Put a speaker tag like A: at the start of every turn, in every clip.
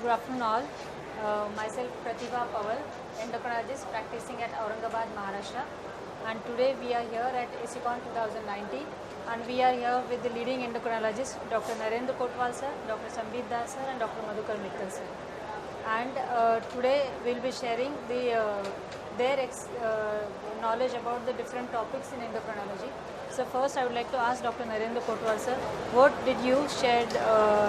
A: Good afternoon all. Myself Pratibha Pawal, endocrinologist practicing at Aurangabad, Maharashtra. And today we are here at ACCON 2019 and we are here with the leading endocrinologists Dr. Narendra Kotwal sir, Dr. Sambit sir and Dr. Madhukar Mittal sir. And today we will be sharing their knowledge about the different topics in endocrinology. So first I would like to ask Dr. Narendra Kotwal sir, what did you share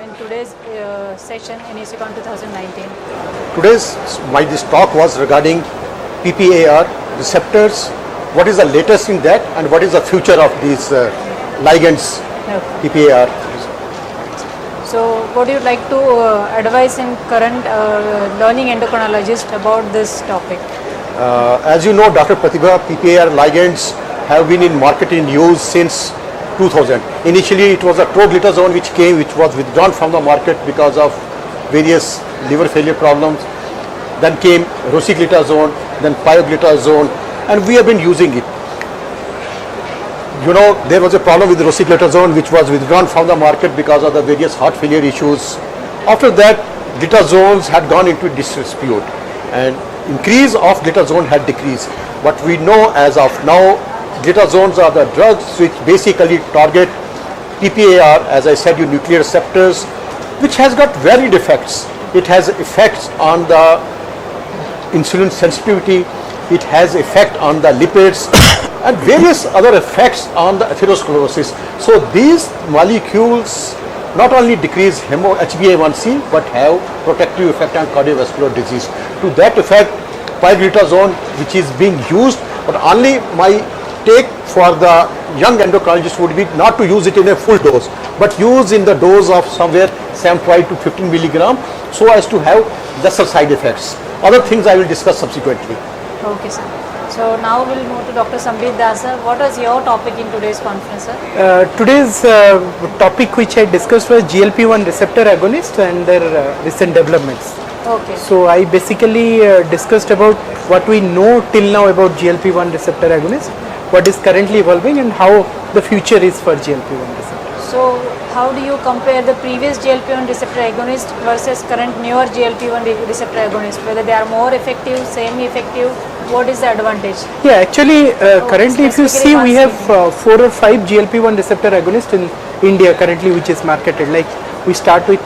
A: in today's session in ACCON 2019?
B: This talk was regarding PPAR receptors. What is the latest in that and what is the future of these ligands, PPAR?
A: So what do you like to advise in current learning endocrinologist about this topic?
B: As you know, Dr. Pratibha, PPAR ligands have been in market in use since 2000. Initially it was a troglitazone which was withdrawn from the market because of various liver failure problems. Then came rosiglitazone, then pioglitazone, and we have been using it. You know, there was a problem with rosiglitazone which was withdrawn from the market because of the various heart failure issues. After that, glitazones had gone into disrepute and increase of glitazone had decreased. But we know as of now, glitazones are the drugs which basically target PPAR, as I said, nuclear receptors, which has got varied effects. It has effects on the insulin sensitivity, it has effect on the lipids and various other effects on the atherosclerosis. So these molecules not only decrease HbA1c but have protective effect on cardiovascular disease. To that effect, pioglitazone, which is being used, but only my take for the young endocrinologist would be not to use it in a full dose, but use in the dose of somewhere 75 to 15 milligram so as to have lesser side effects. Other things I will discuss subsequently.
A: Okay, sir. So now we'll move to Dr. Sambit sir. What was your topic in today's conference, sir?
C: Today's topic which I discussed was GLP-1 receptor agonist and their recent developments.
A: Okay.
C: So I basically discussed about what we know till now about GLP-1 receptor agonist, what is currently evolving and how the future is for GLP-1 receptor.
A: So how do you compare the previous GLP-1 receptor agonist versus current newer GLP-1 receptor agonist, whether they are more effective, semi-effective, what is the advantage?
C: Yeah, actually currently if you see we have 4 or 5 GLP-1 receptor agonists in India currently which is marketed. Like we start with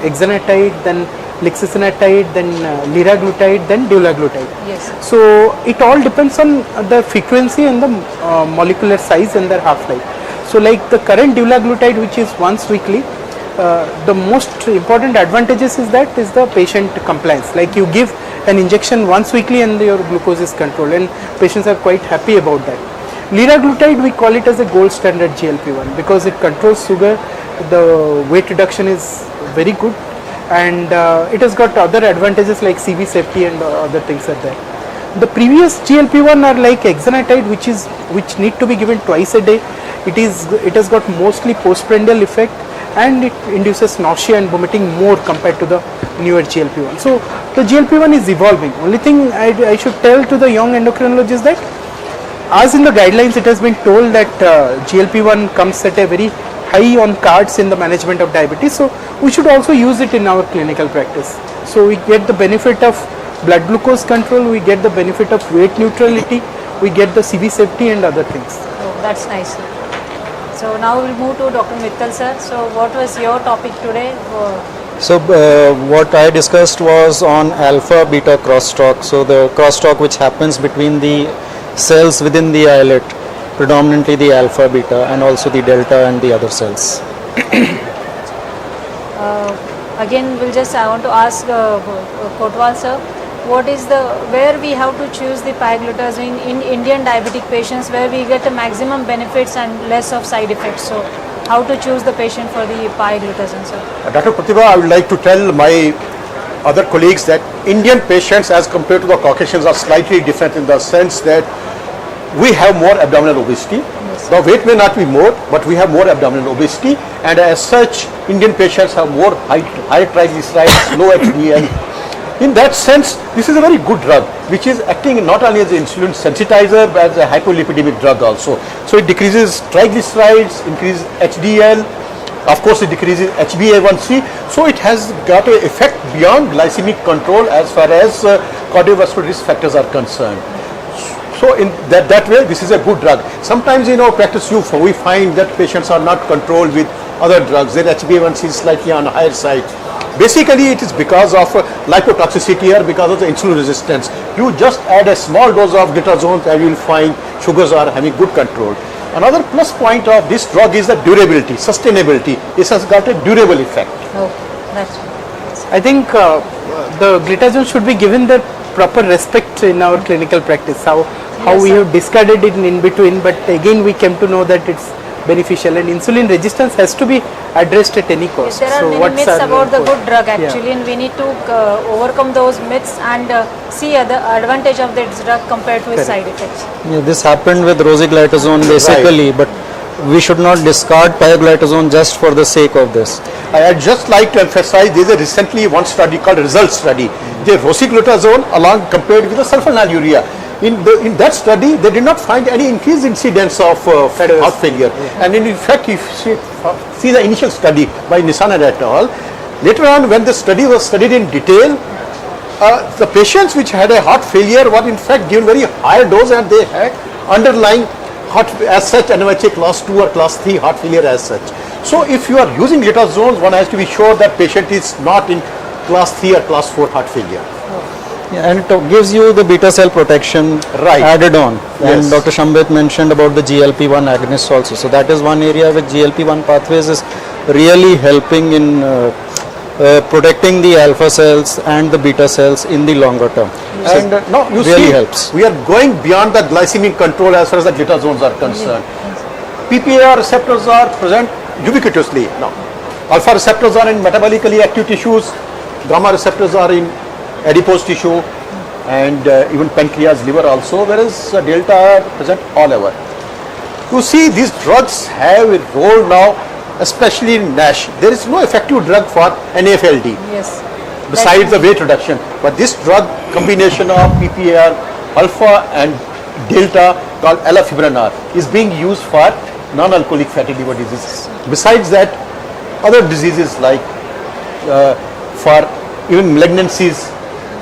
C: exenatide, then lixisenatide, then liraglutide, then dulaglutide.
A: Yes.
C: So it all depends on the frequency and the molecular size and their half-life. So like the current dulaglutide which is once weekly, the most important advantages is the patient compliance. Like you give an injection once weekly and your glucose is controlled and patients are quite happy about that. Liraglutide, we call it as a gold standard GLP-1 because it controls sugar, the weight reduction is very good, and it has got other advantages like CV safety and other things are there. The previous GLP-1 are like exenatide which need to be given twice a day. It has got mostly postprandial effect and it induces nausea and vomiting more compared to the newer GLP-1. So the GLP-1 is evolving. Only thing I should tell to the young endocrinologists that as in the guidelines it has been told that GLP-1 comes at a very high on cards in the management of diabetes, so we should also use it in our clinical practice. So we get the benefit of blood glucose control, we get the benefit of weight neutrality, we get the CV safety and other things.
A: Oh, that's nice, sir. So now we'll move to Dr. Mittal sir. So what was your topic today?
D: So what I discussed was on alpha beta crosstalk. So the crosstalk which happens between the cells within the islet, predominantly the alpha beta and also the delta and the other cells.
A: Again I want to ask Kotwal sir, what is where we have to choose the pioglitazone in Indian diabetic patients where we get the maximum benefits and less of side effects? So how to choose the patient for the pioglitazone, sir?
B: Dr. Pratibha, I would like to tell my other colleagues that Indian patients as compared to the Caucasians are slightly different in the sense that we have more abdominal obesity.
A: Yes.
B: The weight may not be more, but we have more abdominal obesity, and as such, Indian patients have more high triglycerides, low HDL. In that sense, this is a very good drug, which is acting not only as an insulin sensitizer, but as a hypolipidemic drug also. So it decreases triglycerides, increases HDL, of course it decreases HbA1c, so it has got an effect beyond glycemic control as far as cardiovascular risk factors are concerned. So in that way, this is a good drug. Sometimes in our practice, we find that patients are not controlled with other drugs. Their HbA1c is slightly on the higher side. Basically, it is because of lipotoxicity or because of the insulin resistance. You just add a small dose of glitazones and you will find sugars are having good control. Another plus point of this drug is the durability, sustainability. It has got a durable effect.
A: Oh, that's right.
C: I think the glitazone should be given the proper respect in our clinical practice. How we have discarded it in between, but again we came to know that it's beneficial, and insulin resistance has to be addressed at any cost.
A: There are
C: So
A: many
C: what's
A: myths
C: our
A: about the
C: point?
A: good drug actually, and we need to overcome those myths and see the advantage of this drug compared to its side effects.
D: Yeah, this happened with rosiglitazone basically, but we should not discard pioglitazone just for the sake of this.
B: I'd just like to emphasize there is a recently one study called result study. The rosiglitazone along compared with the sulfonylurea. In that study, they did not find any increased incidence of heart failure. And in fact, if you see the initial study by Nissan et al., later on when the study was studied in detail, the patients which had a heart failure were in fact given very high dose and they had underlying heart as such NYHA class 2 or class 3 heart failure as such. So if you are using glitazones, one has to be sure that patient is not in class 3 or class 4 heart failure.
D: Yeah, and it gives you the beta cell protection added on.
B: Yes.
D: And Dr. Sambit mentioned about the GLP-1 agonists also. So that is one area which GLP-1 pathways is really helping in protecting the alpha cells and the beta cells in the longer term. So
B: And now you
D: really
B: see,
D: helps.
B: we are going beyond the glycemic control as far as the glitazones are concerned. PPAR receptors are present ubiquitously now. Alpha receptors are in metabolically active tissues, gamma receptors are in adipose tissue, and even pancreas, liver also, whereas delta are present all over. You see, these drugs have a role now, especially in NASH. There is no effective drug for NAFLD.
A: Yes.
B: Besides the weight reduction, but this drug combination of PPAR, alpha and delta called elafibranor is being used for non-alcoholic fatty liver diseases. Besides that, other diseases like for even malignancies,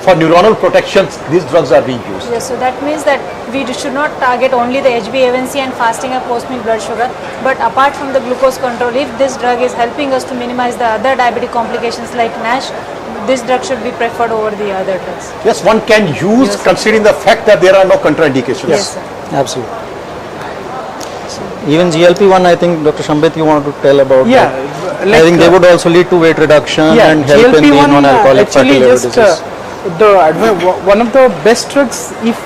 B: for neuronal protections, these drugs are being used.
A: Yes, so that means that we should not target only the HbA1c and fasting or post-meal blood sugar, but apart from the glucose control, if this drug is helping us to minimize the other diabetic complications like NASH, this drug should be preferred over the other drugs.
B: Yes, one can use considering the fact that there are no contraindications.
A: Yes, sir.
D: Absolutely. Even GLP-1, I think Dr. Sambit, you want to tell about that?
C: Like,
D: I think they would also lead to weight reduction and help in the non-alcoholic fatty liver disease.
C: One of the best drugs, if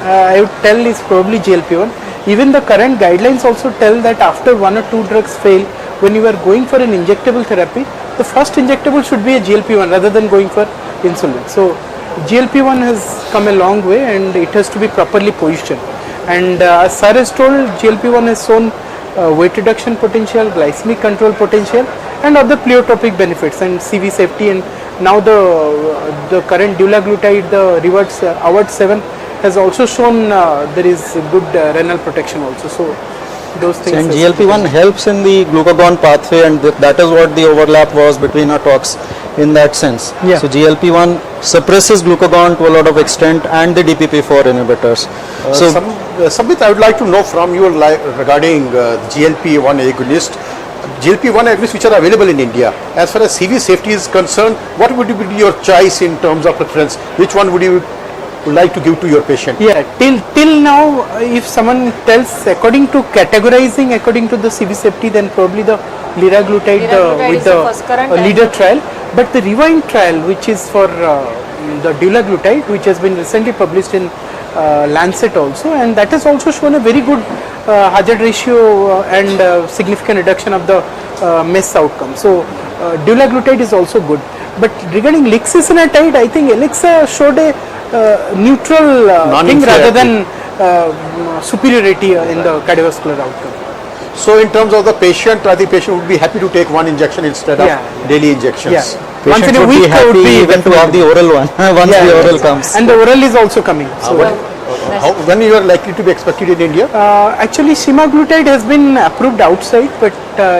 C: I would tell, is probably GLP-1. Even the current guidelines also tell that after one or two drugs fail, when you are going for an injectable therapy, the first injectable should be a GLP-1 rather than going for insulin. So GLP-1 has come a long way and it has to be properly positioned. And as Sir has told, GLP-1 has shown weight reduction potential, glycemic control potential, and other pleiotropic benefits and CV safety. And now the current dulaglutide, the AWARD 7, has also shown there is good renal protection also. So those things.
D: And GLP-1 helps in the glucagon pathway, and that is what the overlap was between our talks in that sense.
C: Yeah.
D: So GLP-1 suppresses glucagon to a lot of extent, and the DPP-4 inhibitors.
B: Sambit, I would like to know from you regarding GLP-1 agonist. GLP-1 agonists which are available in India. As far as CV safety is concerned, what would be your choice in terms of preference? Which one would you like to give to your patient?
C: Yeah, till now, if someone tells according to categorizing according to the CV safety, then probably the liraglutide with the leader trial. But the rewind trial, which is for the dulaglutide, which has been recently published in Lancet also, and that has also shown a very good hazard ratio and significant reduction of the MES outcome. So dulaglutide is also good. But regarding lixisenatide, I think Alexa showed a neutral thing rather than superiority in the cardiovascular outcome.
B: So in terms of the patient, I think patient would be happy to take one injection instead of daily injections.
C: Yeah.
D: Once in a week, would be even to have the oral one once the oral comes.
C: And the oral is also coming. So
B: when you are likely to be expected in India?
C: Actually, semaglutide has been approved outside, but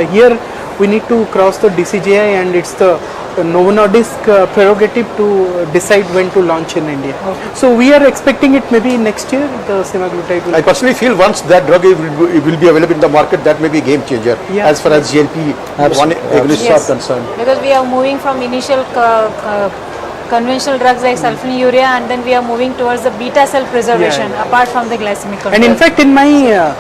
C: here we need to cross the DCGI, and it's the Novo Nordisk prerogative to decide when to launch in India. So we are expecting it maybe next year, the semaglutide will.
B: I personally feel once that drug will be available in the market, that may be a game changer
C: Yeah.
B: as far as GLP-1 agonists are concerned.
A: Because we are moving from initial conventional drugs like sulfonylurea, and then we are moving towards the beta cell preservation apart from the glycemic control.
C: And in fact, in my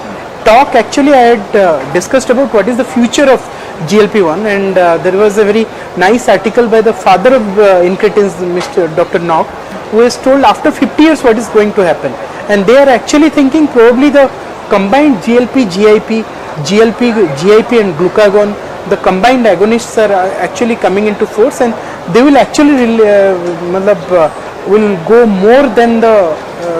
C: talk, actually, I had discussed about what is the future of GLP-1, and there was a very nice article by the father of incretins, Mr. Dr. Nock, who has told after 50 years what is going to happen. And they are actually thinking probably the combined GLP, GIP and glucagon, the combined agonists are actually coming into force, and they will actually will go more than the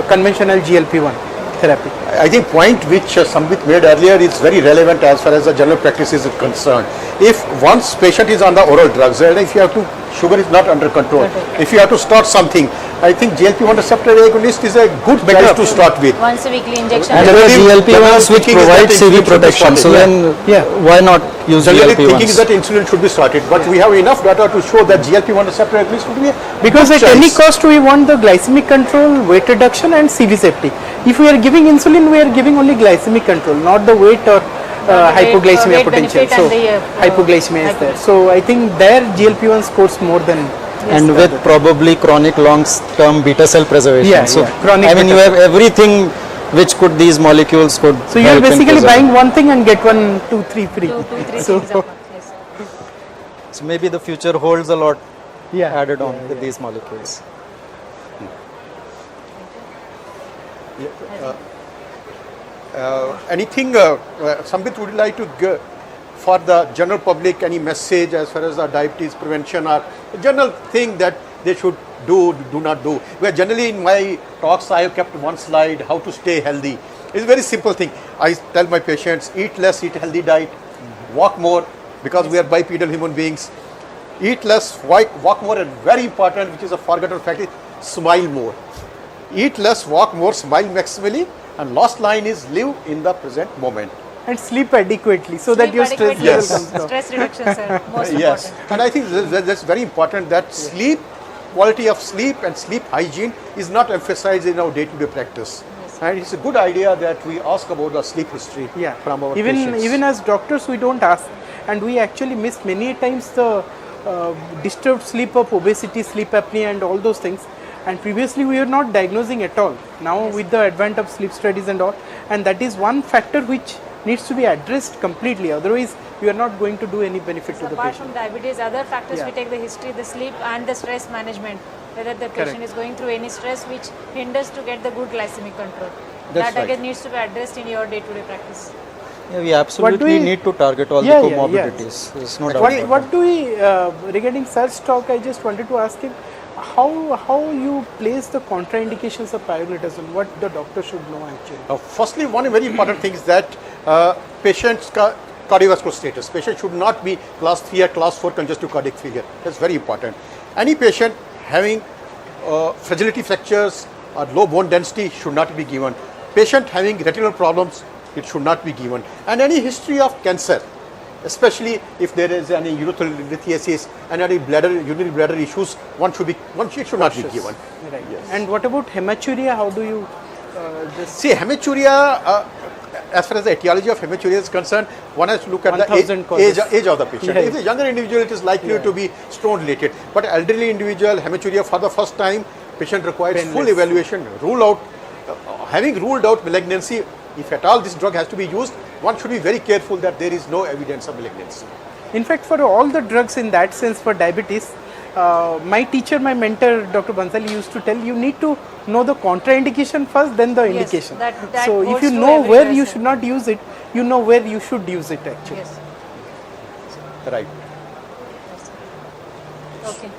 C: conventional GLP-1 therapy.
B: I think point which Sambit made earlier is very relevant as far as the general practice is concerned. If once patient is on the oral drugs, and if you have to, sugar is not under control, if you have to start something, I think GLP-1 receptor agonist is a good choice to start with.
A: Once a weekly injection.
D: And there are GLP-1s which provide CV protection, so then why not use
B: Generally
D: GLP-1s?
B: thinking that insulin should be started, but we have enough data to show that GLP-1 receptor agonist would be a
C: Because
B: good
C: at any
B: choice.
C: cost we want the glycemic control, weight reduction and CV safety. If we are giving insulin, we are giving only glycemic control, not the weight or hypoglycemia
A: weight
C: potential.
A: benefit
C: So
A: and the,
C: hypoglycemia is there. So I think there GLP-1 scores more than.
D: And with probably chronic long-term beta cell preservation.
C: Yeah,
D: so
C: chronic
D: I mean, you
C: beta
D: have everything which could these molecules could.
C: So you are
D: help in
C: basically
D: preserving.
C: buying one thing and get 1, 2, 3 free.
A: Two, three
C: So
A: things of yes.
D: So maybe the future holds a lot added on
C: yeah,
D: with these molecules.
B: Anything, Sambit, would you like to give for the general public any message as far as the diabetes prevention or general thing that they should do not do? Where generally in my talks I have kept one slide, how to stay healthy. It's a very simple thing. I tell my patients, eat less, eat healthy diet, walk more, because we are bipedal human beings. Eat less, walk more, and very important, which is a forgotten fact, is smile more. Eat less, walk more, smile maximally, and last line is live in the present moment.
C: and sleep adequately so that
A: Sleep
C: your stress
A: adequately.
C: level
B: Yes.
C: comes down.
A: Stress reduction, sir, most
B: Yes,
A: important.
B: and I think that's very important that sleep, quality of sleep and sleep hygiene is not emphasized in our day-to-day practice. And it's a good idea that we ask about the sleep history from our patients.
C: Even as doctors we don't ask, and we actually miss many times the disturbed sleep of obesity, sleep apnea and all those things, and previously we were not diagnosing at all. Now with the advent of sleep studies and all, and that is one factor which needs to be addressed completely, otherwise we are not going to do any benefit to the
A: Apart
C: patient.
A: from diabetes, other factors
C: Yeah.
A: we take the history, the sleep and the stress management, whether the patient
C: Correct.
A: is going through any stress which hinders to get the good glycemic control.
B: That's
A: That
B: right.
A: again needs to be addressed in your day-to-day practice.
D: Yeah, we absolutely
C: we-
D: need to target all
C: Yeah,
D: the
C: yeah,
D: comorbidities. There's no doubt
C: What,
D: about
C: what do we, regarding Sir's talk, I just wanted to ask him, how you place the contraindications of pioglitazone, what the doctor should know actually.
B: Firstly, one very important thing is that patient's cardiovascular status. Patient should not be class 3 or class 4 congestive cardiac failure. That's very important. Any patient having fragility fractures or low bone density should not be given. Patient having retinal problems, it should not be given. And any history of cancer, especially if there is any urethral lithiasis and any urinary bladder issues, it should not be given.
C: Right.
B: Yes.
C: And what about hematuria? How do you just
B: See, hematuria, as far as the etiology of hematuria is concerned, one has to look at the
C: 1000 causes.
B: age of the patient.
C: Yeah.
B: If a younger individual, it is likely to be stone related. But elderly individual, hematuria for the first time, patient requires full
C: Painless.
B: evaluation, having ruled out malignancy, if at all this drug has to be used, one should be very careful that there is no evidence of malignancy.
C: In fact, for all the drugs in that sense for diabetes, my teacher, my mentor, Dr. Bansali used to tell you need to know the contraindication first, then the
A: Yes,
C: indication.
A: that
C: So if
A: holds
C: you
A: true
C: know where
A: everywhere,
C: you
A: sir.
C: should not use it, you know where you should use it actually.
A: Yes.
B: Right.
A: Okay.